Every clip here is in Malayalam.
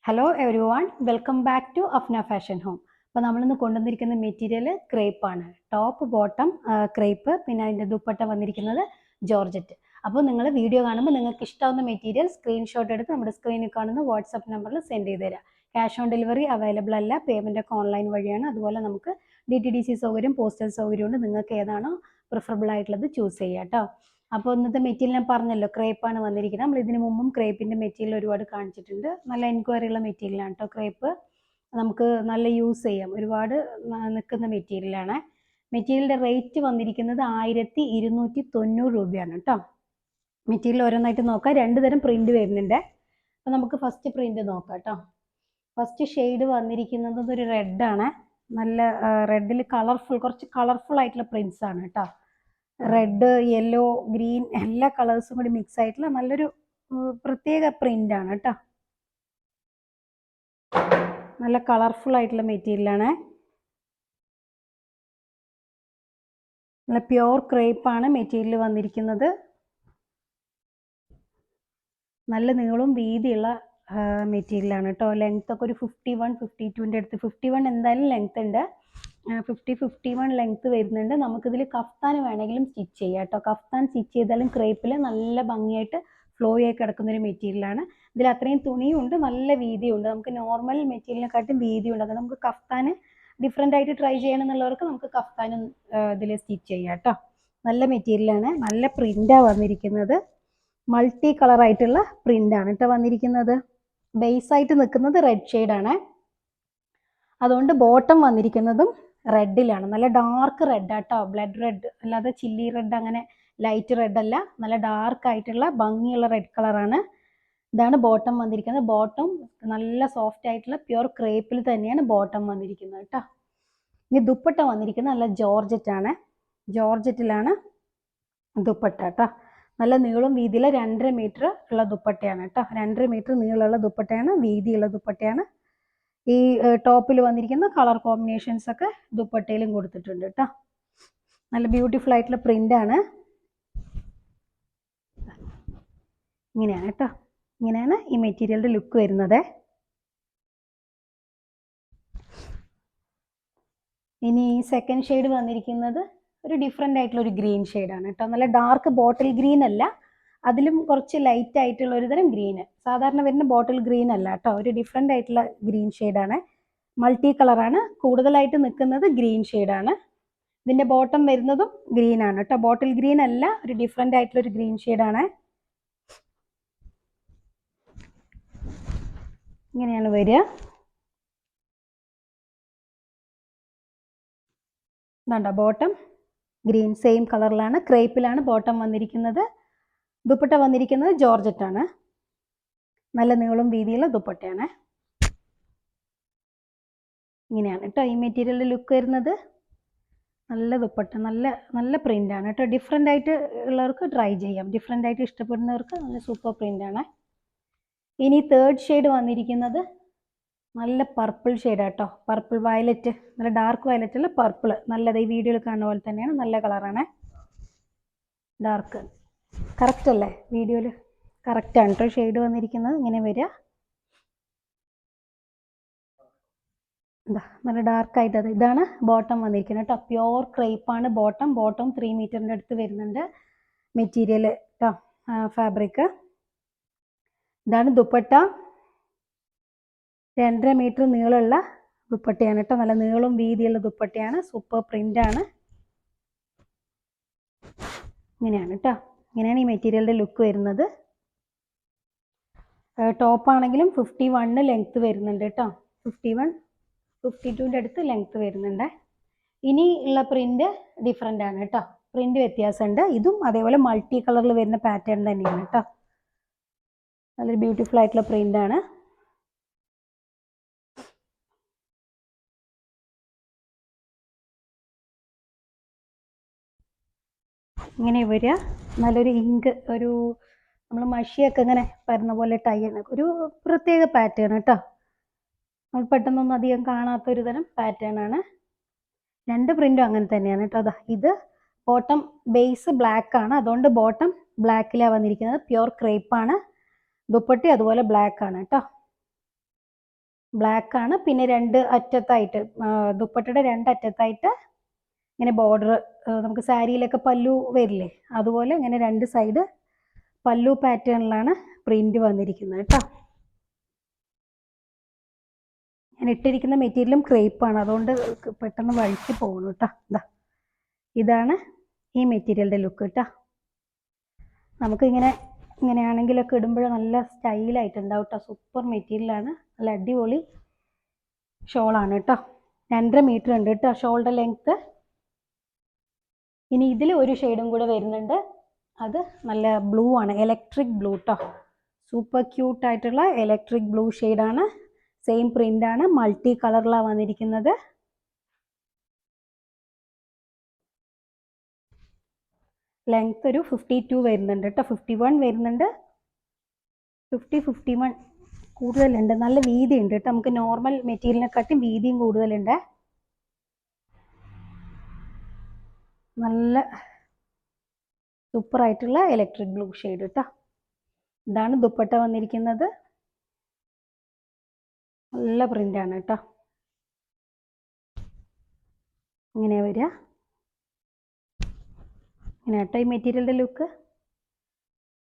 Hello everyone, welcome back to Afna fashion home. അപ്പോൾ നമ്മളിന്ന് കൊണ്ടുവന്നിരിക്കുന്ന മെറ്റീരിയൽ ക്രേപ്പാണ്. ടോപ്പ് ബോട്ടം ക്രേപ്പ്, പിന്നെ അതിൻ്റെ ദുപ്പട്ട വന്നിരിക്കുന്നത് ജോർജറ്റ്. അപ്പോൾ നിങ്ങൾ വീഡിയോ കാണുമ്പോൾ നിങ്ങൾക്ക് ഇഷ്ടമാവുന്ന മെറ്റീരിയൽ സ്ക്രീൻഷോട്ട് എടുത്ത് നമ്മുടെ സ്ക്രീനിൽ കാണുന്ന വാട്സപ്പ് നമ്പറിൽ സെൻഡ് ചെയ്ത് തരാം. ക്യാഷ് ഓൺ ഡെലിവറി അവൈലബിൾ അല്ല, പേയ്മെൻ്റ് ഒക്കെ ഓൺലൈൻ വഴിയാണ്. അതുപോലെ നമുക്ക് DTDC സൗകര്യം, പോസ്റ്റൽ സൗകര്യമുണ്ട്. നിങ്ങൾക്ക് ഏതാണോ പ്രിഫറബിൾ ആയിട്ടുള്ളത് ചൂസ് ചെയ്യാം കേട്ടോ. അപ്പോൾ ഇന്നത്തെ മെറ്റീരിയൽ ഞാൻ പറഞ്ഞല്ലോ, ക്രേപ്പാണ് വന്നിരിക്കുന്നത്. നമ്മൾ ഇതിനു മുമ്പും ക്രേപ്പിൻ്റെ മെറ്റീരിയൽ ഒരുപാട് കാണിച്ചിട്ടുണ്ട്. നല്ല എൻക്വയറി ഉള്ള മെറ്റീരിയലാണ് കേട്ടോ ക്രേപ്പ്. നമുക്ക് നല്ല യൂസ് ചെയ്യാം, ഒരുപാട് നിൽക്കുന്ന മെറ്റീരിയലാണ്. മെറ്റീരിയലിൻ്റെ റേറ്റ് വന്നിരിക്കുന്നത് 1290 രൂപയാണ് കേട്ടോ. മെറ്റീരിയൽ ഓരോന്നായിട്ട് നോക്കാം. രണ്ട് തരം പ്രിന്റ് വരുന്നുണ്ട്. അപ്പോൾ നമുക്ക് ഫസ്റ്റ് പ്രിന്റ് നോക്കാം കേട്ടോ. ഫസ്റ്റ് ഷെയ്ഡ് വന്നിരിക്കുന്നത് ഒരു റെഡാണ്. നല്ല റെഡിൽ കളർഫുൾ, കുറച്ച് കളർഫുൾ ആയിട്ടുള്ള പ്രിന്റ്സ് ആണ് കേട്ടോ. റെഡ്, യെല്ലോ, ഗ്രീൻ എല്ലാ കളേഴ്സും കൂടി മിക്സ് ആയിട്ടുള്ള നല്ലൊരു പ്രത്യേക പ്രിന്റ് ആണ് കേട്ടോ. നല്ല കളർഫുൾ ആയിട്ടുള്ള മെറ്റീരിയലാണ്. നല്ല പ്യോർ ക്രേപ്പ് ആണ് മെറ്റീരിയൽ വന്നിരിക്കുന്നത്. നല്ല നീളവും വീതിയുള്ള മെറ്റീരിയലാണ് കേട്ടോ. ലെങ്ത് ഒക്കെ ഒരു 51-52 അടുത്ത്, 51 എന്തായാലും ലെങ്ത് ഉണ്ട്. 50-51 ലെങ്ത് വരുന്നുണ്ട്. നമുക്കിതിൽ കഫ്താൻ വേണമെങ്കിലും സ്റ്റിച്ച് ചെയ്യാം കേട്ടോ. കഫ്താൻ സ്റ്റിച്ച് ചെയ്താലും ക്രേപ്പിൽ നല്ല ഭംഗിയായിട്ട് ഫ്ലോ ആയി കിടക്കുന്നൊരു മെറ്റീരിയലാണ്. ഇതിൽ അത്രയും തുണിയും ഉണ്ട്, നല്ല വീതിയുണ്ട്. നമുക്ക് നോർമൽ മെറ്റീരിയലിനെക്കാട്ടും വീതിയുണ്ട്. അത് നമുക്ക് കഫ്താൻ ഡിഫറെൻ്റ് ആയിട്ട് ട്രൈ ചെയ്യണമെന്നുള്ളവർക്ക് നമുക്ക് കഫ്താനും ഇതിൽ സ്റ്റിച്ച് ചെയ്യാം കേട്ടോ. നല്ല മെറ്റീരിയലാണ്, നല്ല പ്രിൻ്റാണ് വന്നിരിക്കുന്നത്. മൾട്ടി കളർ ആയിട്ടുള്ള പ്രിൻ്റാണ് കേട്ടോ വന്നിരിക്കുന്നത്. ബേസ് ആയിട്ട് നിൽക്കുന്നത് റെഡ് ഷെയ്ഡാണ്. അതുകൊണ്ട് ബോട്ടം വന്നിരിക്കുന്നതും റെഡിലാണ്. നല്ല ഡാർക്ക് റെഡ് ആട്ടോ, ബ്ലഡ് റെഡ് അല്ലാതെ ചില്ലി റെഡ്, അങ്ങനെ ലൈറ്റ് റെഡ് അല്ല, നല്ല ഡാർക്ക് ആയിട്ടുള്ള ഭംഗിയുള്ള റെഡ് കളറാണ്. ഇതാണ് ബോട്ടം വന്നിരിക്കുന്നത്. ബോട്ടം നല്ല സോഫ്റ്റ് ആയിട്ടുള്ള പ്യുർ ക്രേപ്പിൽ തന്നെയാണ് ബോട്ടം വന്നിരിക്കുന്നത് കേട്ടോ. ഇനി ദുപ്പട്ട വന്നിരിക്കുന്നത് നല്ല ജോർജറ്റ് ആണ്. ജോർജറ്റിലാണ് ദുപ്പട്ട കേട്ടോ. നല്ല നീളം വീതിയുള്ള 2.5 മീറ്റർ ഉള്ള ദുപ്പട്ടയാണ് കേട്ടോ. 2.5 മീറ്റർ നീളമുള്ള ദുപ്പട്ടയാണ്, വീതിയുള്ള ദുപ്പട്ടയാണ്. ഈ ടോപ്പിൽ വന്നിരിക്കുന്ന കളർ കോമ്പിനേഷൻസ് ഒക്കെ ദുപ്പട്ടയിലും കൊടുത്തിട്ടുണ്ട് കേട്ടോ. നല്ല ബ്യൂട്ടിഫുൾ ആയിട്ടുള്ള പ്രിൻ്റാണ്. ഇങ്ങനെയാണ് കേട്ടോ. ഇങ്ങനെയാണ് ഈ മെറ്റീരിയലിൻ്റെ ലുക്ക് വരുന്നത്. ഇനി സെക്കൻഡ് ഷെയ്ഡ് വന്നിരിക്കുന്നത് ഒരു ഡിഫറെൻ്റ് ആയിട്ടുള്ള ഒരു ഗ്രീൻ ഷെയ്ഡാണ് കേട്ടോ. നല്ല ഡാർക്ക് ബോട്ടിൽ ഗ്രീൻ അല്ല, അതിലും കുറച്ച് ലൈറ്റ് ആയിട്ടുള്ള ഒരു തരം ഗ്രീന്. സാധാരണ വരുന്ന ബോട്ടിൽ ഗ്രീൻ അല്ല കേട്ടോ, ഒരു ഡിഫറെൻ്റ് ആയിട്ടുള്ള ഗ്രീൻ ഷെയ്ഡാണ്. മൾട്ടി കളറാണ്. കൂടുതലായിട്ട് നിൽക്കുന്നത് ഗ്രീൻ ഷെയ്ഡാണ്. ഇതിൻ്റെ ബോട്ടം വരുന്നതും ഗ്രീൻ ആണ് കേട്ടോ. ബോട്ടിൽ ഗ്രീൻ അല്ല, ഒരു ഡിഫറെൻ്റ് ആയിട്ടുള്ള ഒരു ഗ്രീൻ ഷെയ്ഡാണ്. ഇങ്ങനെയാണ് വരിക. ഇതാണ്ട ബോട്ടം ഗ്രീൻ, സെയിം കളറിലാണ്, ക്രേപ്പിലാണ് ബോട്ടം വന്നിരിക്കുന്നത്. ദുപ്പട്ട വന്നിരിക്കുന്നത് ജോർജറ്റാണ്. നല്ല നീളം വീതിയുള്ള ദുപ്പട്ടയാണ്. ഇങ്ങനെയാണ് കേട്ടോ ഈ മെറ്റീരിയലിൻ്റെ ലുക്ക് വരുന്നത്. നല്ല ദുപ്പട്ട, നല്ല നല്ല പ്രിൻ്റാണ് കേട്ടോ. ഡിഫറെൻ്റ് ആയിട്ട് ഉള്ളവർക്ക് ട്രൈ ചെയ്യാം, ഡിഫറെൻ്റ് ആയിട്ട് ഇഷ്ടപ്പെടുന്നവർക്ക് നല്ല സൂപ്പർ പ്രിൻ്റാണ്. ഇനി തേർഡ് ഷെയ്ഡ് വന്നിരിക്കുന്നത് നല്ല പർപ്പിൾ ഷെയ്ഡാണ് കേട്ടോ. പർപ്പിൾ വയലറ്റ്, നല്ല ഡാർക്ക് വയലറ്റ് അല്ല, പർപ്പിൾ. നല്ലത് ഈ വീഡിയോയിൽ കാണുന്ന പോലെ തന്നെയാണ്, നല്ല കളറാണ്. ഡാർക്ക് കറക്റ്റ് അല്ലേ? വീഡിയോയിൽ കറക്റ്റാണ് കേട്ടോ ഷെയ്ഡ് വന്നിരിക്കുന്നത്. ഇങ്ങനെ വരിക. എന്താ നല്ല ഡാർക്കായിട്ട്, അത് ഇതാണ് ബോട്ടം വന്നിരിക്കുന്നത് കേട്ടോ. Pure ക്രേപ്പാണ് bottom. ബോട്ടം 3 മീറ്ററിൻ്റെ അടുത്ത് വരുന്നുണ്ട് മെറ്റീരിയൽ കേട്ടോ, ഫാബ്രിക്. ഇതാണ് ദുപ്പട്ട. 2.5 മീറ്റർ നീളമുള്ള ദുപ്പട്ടയാണ് കേട്ടോ. നല്ല നീളവും വീതിയുള്ള ദുപ്പട്ടയാണ്. സൂപ്പർ പ്രിൻ്റാണ്. ഇങ്ങനെയാണ് കേട്ടോ. ഇങ്ങനെയാണ് ഈ മെറ്റീരിയലിൻ്റെ ലുക്ക് വരുന്നത്. ടോപ്പാണെങ്കിലും 51 ലെങ്ത്ത് വരുന്നുണ്ട് കേട്ടോ. 51-52 അടുത്ത് ലെങ്ത്ത് വരുന്നുണ്ട്. ഇനി ഉള്ള പ്രിൻ്റ് ഡിഫറെൻ്റ് ആണ് കേട്ടോ. പ്രിൻ്റ് വ്യത്യാസമുണ്ട്. ഇതും അതേപോലെ മൾട്ടി കളറിൽ വരുന്ന പാറ്റേൺ തന്നെയാണ് കേട്ടോ. നല്ലൊരു ബ്യൂട്ടിഫുൾ ആയിട്ടുള്ള പ്രിൻ്റാണ്. ഇങ്ങനെ വരിക. നല്ലൊരു ഇങ്ക്, ഒരു നമ്മൾ മഷിയൊക്കെ ഇങ്ങനെ വരുന്ന പോലെ ടൈ ആണ്. ഒരു പ്രത്യേക പാറ്റേൺ കേട്ടോ. നമ്മൾ പെട്ടെന്നൊന്നും അധികം കാണാത്തൊരു തരം പാറ്റേൺ ആണ്. രണ്ട് പ്രിൻറ്റും അങ്ങനെ തന്നെയാണ് കേട്ടോ. അതാ ഇത് ബോട്ടം ബേസ് ബ്ലാക്ക് ആണ്, അതുകൊണ്ട് ബോട്ടം ബ്ലാക്കിലാണ് വന്നിരിക്കുന്നത്. പ്യുർ ക്രേപ്പാണ്. ദുപ്പട്ടി അതുപോലെ ബ്ലാക്ക് ആണ് കേട്ടോ. ബ്ലാക്ക് ആണ്. പിന്നെ രണ്ട് അറ്റത്തായിട്ട് ദുപ്പട്ടയുടെ രണ്ടറ്റത്തായിട്ട് ഇങ്ങനെ ബോർഡർ, നമുക്ക് സാരിയിലൊക്കെ പല്ലു വരില്ലേ അതുപോലെ ഇങ്ങനെ രണ്ട് സൈഡ് പല്ലു പാറ്റേണിലാണ് പ്രിന്റ് വന്നിരിക്കുന്നത് കേട്ടോ. ഞാൻ ഇട്ടിരിക്കുന്ന മെറ്റീരിയലും ക്രേപ്പാണ്, അതുകൊണ്ട് പെട്ടെന്ന് വഴുക്കി പോകുന്നു കേട്ടോ. ഇതാണ് ഈ മെറ്റീരിയലിൻ്റെ ലുക്ക് കേട്ടോ. നമുക്കിങ്ങനെ ഇങ്ങനെയാണെങ്കിലൊക്കെ ഇടുമ്പോൾ നല്ല സ്റ്റൈലായിട്ടുണ്ടാവും കേട്ടോ. സൂപ്പർ മെറ്റീരിയലാണ്, നല്ല അടിപൊളി ഷോളാണ് കേട്ടോ. 2.5 മീറ്റർ ഉണ്ട് കേട്ടോ ഷോളിൻ്റെ ലെങ്ത്ത്. ഇനി ഇതിൽ ഒരു ഷെയ്ഡും കൂടെ വരുന്നുണ്ട്, അത് നല്ല ബ്ലൂ ആണ്, ഇലക്ട്രിക് ബ്ലൂ കേട്ടോ. സൂപ്പർ ക്യൂട്ടായിട്ടുള്ള ഇലക്ട്രിക് ബ്ലൂ ഷെയ്ഡാണ്. സെയിം പ്രിൻ്റാണ്, മൾട്ടി കളറിലാണ് വന്നിരിക്കുന്നത്. ലെങ്ത് ഒരു 52 വരുന്നുണ്ട് കേട്ടോ. 51 വരുന്നുണ്ട്, 51 കൂടുതലുണ്ട്. നല്ല വീതി ഉണ്ട് കേട്ടോ, നമുക്ക് നോർമൽ മെറ്റീരിയലിനെക്കാട്ടും വീതിയും കൂടുതലുണ്ട്. നല്ല സൂപ്പർ ആയിട്ടുള്ള ഇലക്ട്രിക് ബ്ലൂ ഷെയ്ഡ് കേട്ടോ. ഇതാണ് ദുപ്പട്ട വന്നിരിക്കുന്നത്. നല്ല പ്രിൻ്റാണ് കേട്ടോ. ഇങ്ങനെ വരിക, ഇങ്ങനെ കേട്ടോ ഈ മെറ്റീരിയലിൻ്റെ ലുക്ക്.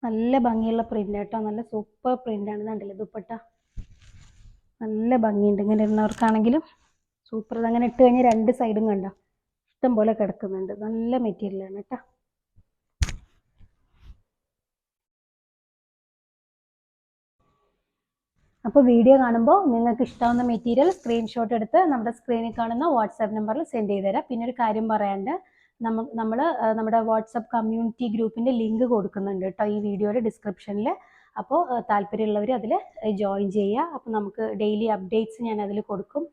നല്ല ഭംഗിയുള്ള പ്രിൻ്റ് കേട്ടോ, നല്ല സൂപ്പർ പ്രിൻ്റാണ്. കണ്ടില്ലേ ദുപ്പട്ട, നല്ല ഭംഗിയുണ്ട്. ഇങ്ങനെ ഇടുന്നവർക്കാണെങ്കിലും സൂപ്പർ. അങ്ങനെ ഇട്ട് കഴിഞ്ഞാൽ രണ്ട് സൈഡും കണ്ടോ ഇഷ്ടം പോലെ കിടക്കുന്നുണ്ട്. നല്ല മെറ്റീരിയലാണ് കേട്ടോ. അപ്പോൾ വീഡിയോ കാണുമ്പോൾ നിങ്ങൾക്ക് ഇഷ്ടമാവുന്ന മെറ്റീരിയൽ സ്ക്രീൻഷോട്ട് എടുത്ത് നമ്മുടെ സ്ക്രീനിൽ കാണുന്ന വാട്സാപ്പ് നമ്പറിൽ സെൻഡ് ചെയ്ത് തരാം. പിന്നെ ഒരു കാര്യം പറയാണ്ട്, നമ്മൾ നമ്മുടെ വാട്സപ്പ് കമ്മ്യൂണിറ്റി ഗ്രൂപ്പിൻ്റെ ലിങ്ക് കൊടുക്കുന്നുണ്ട് കേട്ടോ ഈ വീഡിയോയുടെ ഡിസ്ക്രിപ്ഷനിൽ. അപ്പോൾ താല്പര്യമുള്ളവർ അതിൽ ജോയിൻ ചെയ്യുക. അപ്പോൾ നമുക്ക് ഡെയിലി അപ്ഡേറ്റ്സ് ഞാൻ അതിൽ കൊടുക്കും.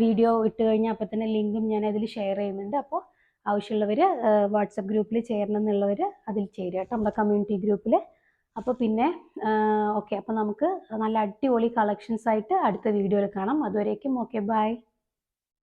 വീഡിയോ ഇട്ട് കഴിഞ്ഞാൽ അപ്പോൾ തന്നെ ലിങ്കും ഞാൻ അതിൽ ഷെയർ ചെയ്യുന്നുണ്ട്. അപ്പോൾ ആവശ്യമുള്ളവർ വാട്സപ്പ് ഗ്രൂപ്പിൽ ചേരണം എന്നുള്ളവർ അതിൽ ചേരുക കേട്ടോ, നമ്മുടെ കമ്മ്യൂണിറ്റി ഗ്രൂപ്പിൽ. അപ്പോൾ പിന്നെ ഓക്കെ, അപ്പോൾ നമുക്ക് നല്ല അടിപൊളി കളക്ഷൻസ് ആയിട്ട് അടുത്ത വീഡിയോയിൽ കാണാം. അതുവരേക്കും ഓക്കെ, ബൈ.